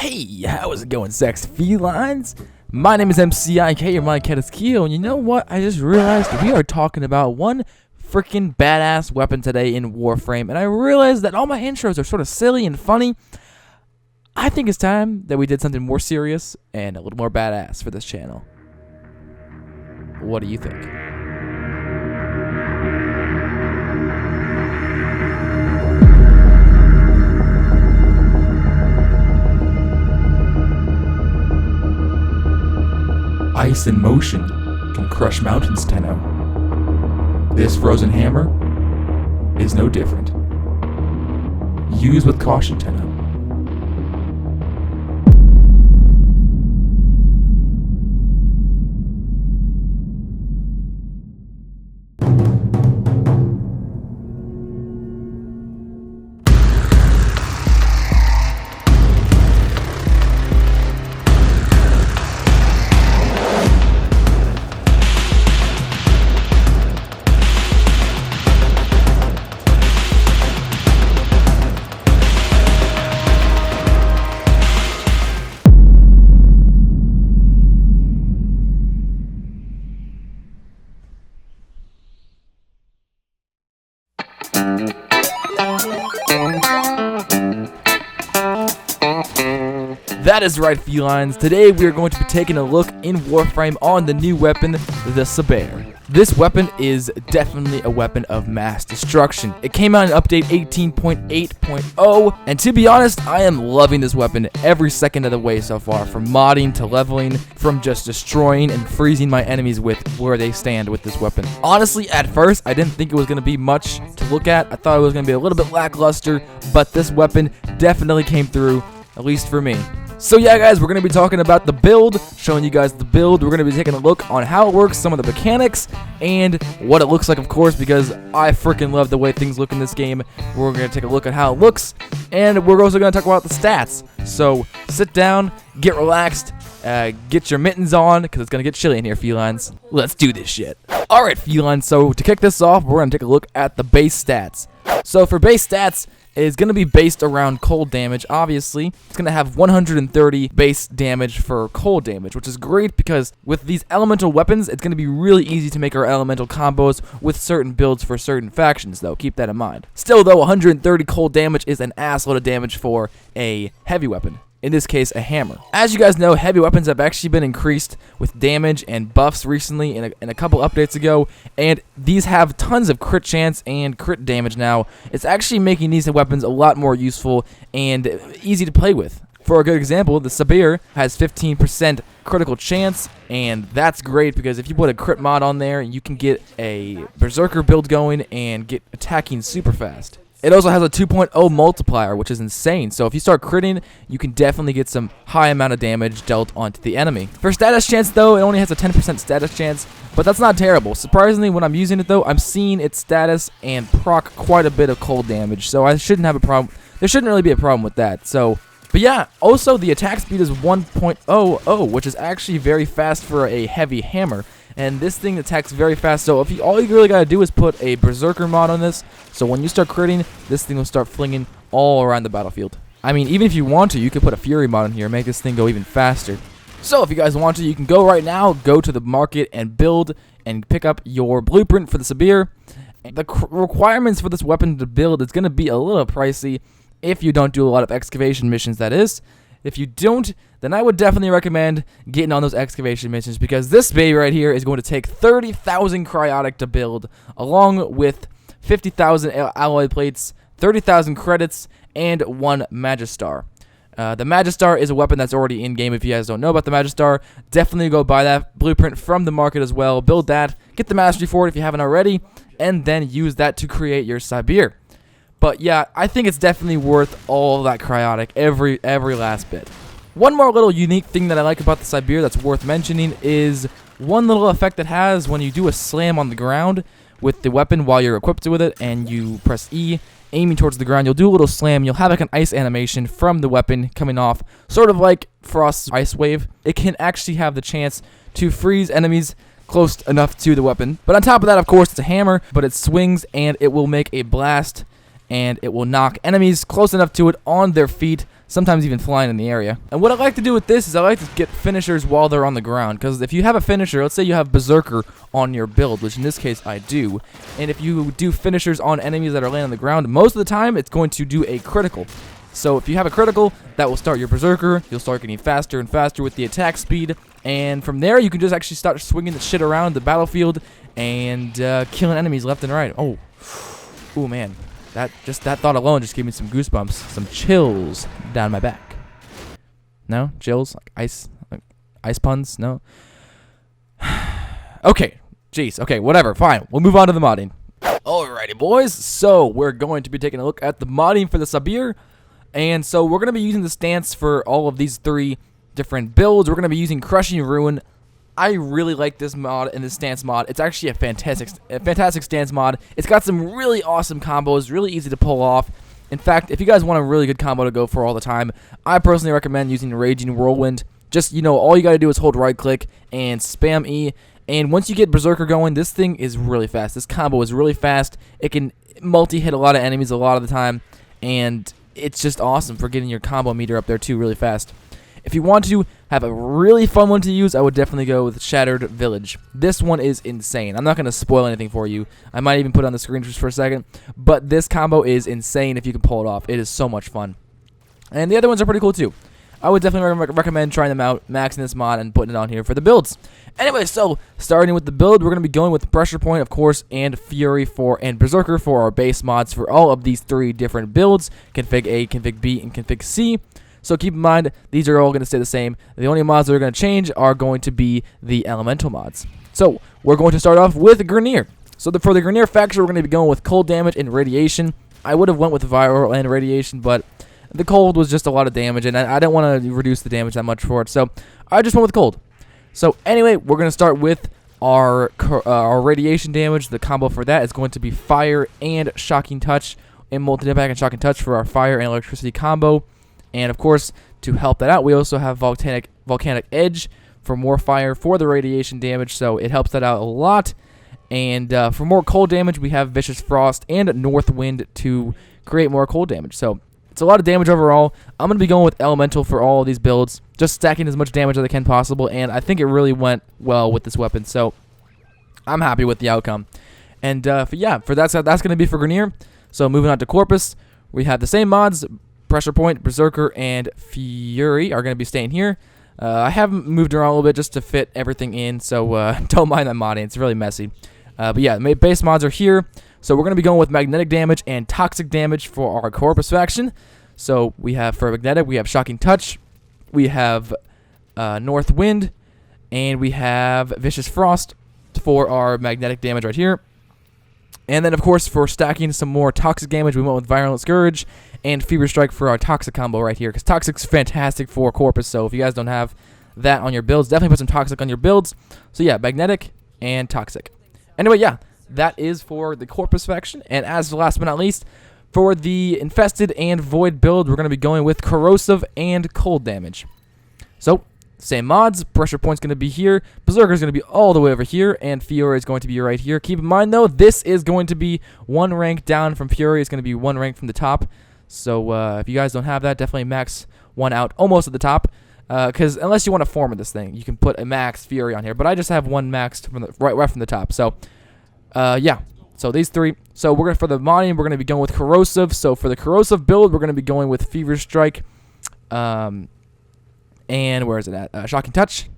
Hey, how's it going, sex felines? My name is m.C.I.K, or my cat is Keo, and you know what? I just realized we are talking about one freaking badass weapon today in Warframe, and I realized that all my intros are sort of silly and funny. I think it's time that we did something more serious and a little more badass for this channel. What do you think? Ice in motion can crush mountains, Tenno. This frozen hammer is no different. Use with caution, Tenno. That is right, felines. Today we are going to be taking a look in Warframe on the new weapon, the Sibear. This weapon is definitely a weapon of mass destruction. It came out in update 18.8.0, and to be honest, I am loving this weapon every second of the way so far, from modding to leveling, from just destroying and freezing my enemies with where they stand with this weapon. Honestly, at first, I didn't think it was going to be much to look at. I thought it was going to be a little bit lackluster, but this weapon definitely came through, at least for me. So yeah, guys, we're going to be talking about the build, showing you guys the build. We're going to be taking a look on how it works, some of the mechanics, and what it looks like, of course, because I freaking love the way things look in this game. We're going to take a look at how it looks, and we're also going to talk about the stats. So sit down, get relaxed, get your mittens on, because it's going to get chilly in here, felines. Let's do this shit. Alright, felines, so to kick this off, we're going to take a look at the base stats. So for base stats, is going to be based around cold damage, obviously. It's going to have 130 base damage for cold damage, which is great because with these elemental weapons, it's going to be really easy to make our elemental combos with certain builds for certain factions, though. Keep that in mind. Still, though, 130 cold damage is an assload of damage for a heavy weapon. In this case, a hammer. As you guys know, heavy weapons have actually been increased with damage and buffs recently in a couple updates ago, and these have tons of crit chance and crit damage now. It's actually making these weapons a lot more useful and easy to play with. For a good example, the Sibear has 15% critical chance, and that's great because if you put a crit mod on there, you can get a berserker build going and get attacking super fast. It also has a 2.0 multiplier, which is insane. So if you start critting, you can definitely get some high amount of damage dealt onto the enemy. For status chance, though, it only has a 10% status chance, but that's not terrible. Surprisingly, when I'm using it, though, I'm seeing its status and proc quite a bit of cold damage, so I shouldn't have a problem. There shouldn't really be a problem with that. But yeah, also the attack speed is 1.00, which is actually very fast for a heavy hammer. And this thing attacks very fast, so if all you really gotta do is put a berserker mod on this, so when you start critting, this thing will start flinging all around the battlefield. I mean, even if you want to, you could put a fury mod on here and make this thing go even faster. So if you guys want to, you can go right now, go to the market and build and pick up your blueprint for the Sibear. The requirements for this weapon to build is gonna be a little pricey if you don't do a lot of excavation missions, that is. If you don't, then I would definitely recommend getting on those excavation missions because this baby right here is going to take 30,000 cryotic to build, along with 50,000 alloy plates, 30,000 credits, and 1 Magistar. The Magistar is a weapon that's already in-game. If you guys don't know about the Magistar, definitely go buy that blueprint from the market as well. Build that, get the mastery for it if you haven't already, and then use that to create your Sibear. But yeah, I think it's definitely worth all that cryotic, every last bit. One more little unique thing that I like about the Sibear that's worth mentioning is one little effect it has when you do a slam on the ground with the weapon while you're equipped with it and you press E, aiming towards the ground, you'll do a little slam, you'll have like an ice animation from the weapon coming off, sort of like Frost's Ice Wave. It can actually have the chance to freeze enemies close enough to the weapon. But on top of that, of course, it's a hammer, but it swings and it will make a blast and it will knock enemies close enough to it on their feet sometimes even flying in the area. And what I like to do with this is I like to get finishers while they're on the ground, because if you have a finisher, let's say you have Berserker on your build, which in this case I do, and if you do finishers on enemies that are laying on the ground, most of the time it's going to do a critical. So if you have a critical, that will start your Berserker, you'll start getting faster and faster with the attack speed, and from there you can just actually start swinging the shit around the battlefield and killing enemies left and right. Oh man. That thought alone just gave me some goosebumps, some chills down my back. No? Chills? Like ice puns? No? Okay. Jeez. Okay, whatever. Fine. We'll move on to the modding. Alrighty, boys. So, we're going to be taking a look at the modding for the Sibear. And so, we're going to be using the stance for all of these 3 different builds. We're going to be using Crushing Ruin. I really like this mod and this stance mod. It's actually a fantastic stance mod. It's got some really awesome combos, really easy to pull off. In fact, if you guys want a really good combo to go for all the time, I personally recommend using Raging Whirlwind. Just, all you got to do is hold right click and spam E. And once you get Berserker going, this thing is really fast. This combo is really fast. It can multi-hit a lot of enemies a lot of the time. And it's just awesome for getting your combo meter up there too really fast. If you want to have a really fun one to use, I would definitely go with Shattered Village. This one is insane. I'm not going to spoil anything for you. I might even put it on the screen just for a second. But this combo is insane if you can pull it off. It is so much fun. And the other ones are pretty cool too. I would definitely recommend trying them out, maxing this mod, and putting it on here for the builds. Anyway, so starting with the build, we're going to be going with Pressure Point, of course, and Fury and Berserker for our base mods for all of these 3 different builds, Config A, Config B, and Config C. So keep in mind, these are all going to stay the same. The only mods that are going to change are going to be the elemental mods. So we're going to start off with Grineer. So for the Grineer faction, we're going to be going with cold damage and radiation. I would have went with viral and radiation, but the cold was just a lot of damage, and I didn't want to reduce the damage that much for it. So I just went with cold. So anyway, we're going to start with our radiation damage. The combo for that is going to be Fire and Shocking Touch, and multi-impact and Shocking Touch for our fire and electricity combo. And of course, to help that out, we also have Volcanic Edge for more fire for the radiation damage, so it helps that out a lot. And for more cold damage, we have Vicious Frost and North Wind to create more cold damage. So it's a lot of damage overall. I'm going to be going with Elemental for all of these builds, just stacking as much damage as I can possible, and I think it really went well with this weapon, so I'm happy with the outcome. And for that's going to be for Grineer. So moving on to Corpus, we have the same mods. Pressure Point, Berserker, and Fury are going to be staying here. I haven't moved around a little bit just to fit everything in, so don't mind that modding. It's really messy. But yeah, base mods are here. So we're going to be going with Magnetic Damage and Toxic Damage for our Corpus faction. So we have, for Magnetic, we have Shocking Touch, we have North Wind, and we have Vicious Frost for our Magnetic Damage right here. And then, of course, for stacking some more Toxic damage, we went with Virulent Scourge and Fever Strike for our Toxic combo right here, because Toxic's fantastic for Corpus, so if you guys don't have that on your builds, definitely put some Toxic on your builds. So yeah, Magnetic and Toxic. Anyway, yeah, that is for the Corpus faction. And as last but not least, for the Infested and Void build, we're going to be going with Corrosive and Cold damage. So, same mods, Pressure Point's going to be here, Berserker's going to be all the way over here, and Fury is going to be right here. Keep in mind, though, this is going to be 1 rank down from Fury. It's going to be 1 rank from the top. So, if you guys don't have that, definitely max 1 out almost at the top. Because unless you want to form of this thing, you can put a max Fury on here. But I just have 1 maxed from the, right from the top. So, yeah. So, these 3. So, for the modding, we're going to be going with Corrosive. So, for the Corrosive build, we're going to be going with Fever Strike. And where is it at? Shocking Touch?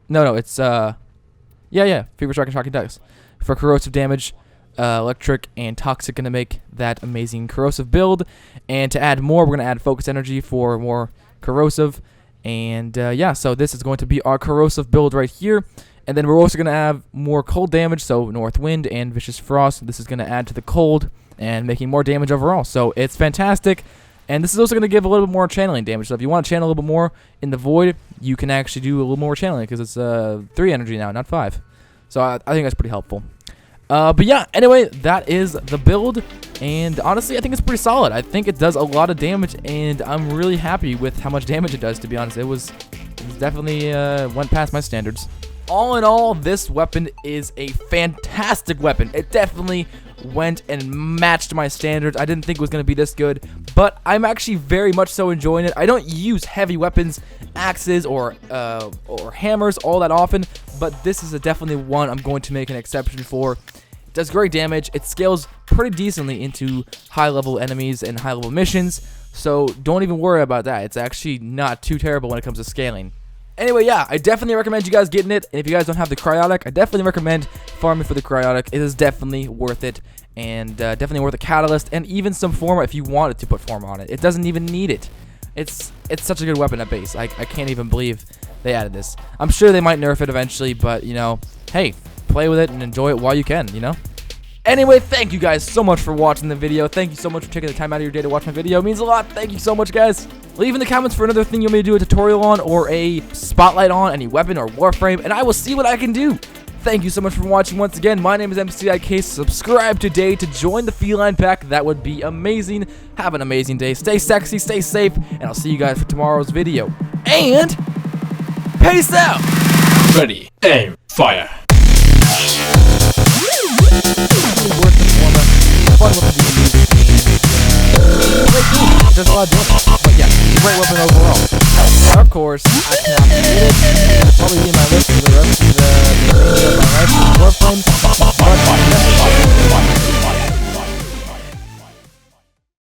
No, it's, yeah, Fever Strike and Shocking Touch. For corrosive damage, Electric and Toxic going to make that amazing corrosive build. And to add more, we're going to add Focus Energy for more corrosive. And, yeah, so this is going to be our corrosive build right here. And then we're also going to have more cold damage, so North Wind and Vicious Frost. This is going to add to the cold and making more damage overall. So it's fantastic. And this is also going to give a little bit more channeling damage. So if you want to channel a little bit more in the Void, you can actually do a little more channeling because it's 3 energy now, not 5. So I think that's pretty helpful. But yeah, anyway, that is the build. And honestly, I think it's pretty solid. I think it does a lot of damage, and I'm really happy with how much damage it does, to be honest. It was definitely went past my standards. All in all, this weapon is a fantastic weapon. It definitely went and matched my standards. I didn't think it was going to be this good, but I'm actually very much so enjoying it. I don't use heavy weapons, axes, or hammers all that often, but this is definitely one I'm going to make an exception for. It does great damage. It scales pretty decently into high-level enemies and high-level missions, so don't even worry about that. It's actually not too terrible when it comes to scaling. Anyway, yeah, I definitely recommend you guys getting it, and if you guys don't have the cryotic, I definitely recommend farming for the cryotic. It is definitely worth it, and definitely worth a catalyst, and even some forma if you wanted to put forma on it. It doesn't even need it. It's such a good weapon at base. I can't even believe they added this. I'm sure they might nerf it eventually, but, you know, hey, play with it and enjoy it while you can, you know? Anyway, thank you guys so much for watching the video. Thank you so much for taking the time out of your day to watch my video. It means a lot. Thank you so much, guys. Leave in the comments for another thing you want me to do a tutorial on, or a spotlight on, any weapon or Warframe, and I will see what I can do. Thank you so much for watching once again. My name is m.C.I.K. Subscribe today to join the feline pack. That would be amazing. Have an amazing day. Stay sexy, stay safe, and I'll see you guys for tomorrow's video. And peace out. Ready, aim, fire. There's a lot of damage, but yeah, great weapon overall. Of course, I cannot forget it. It'll probably be in my list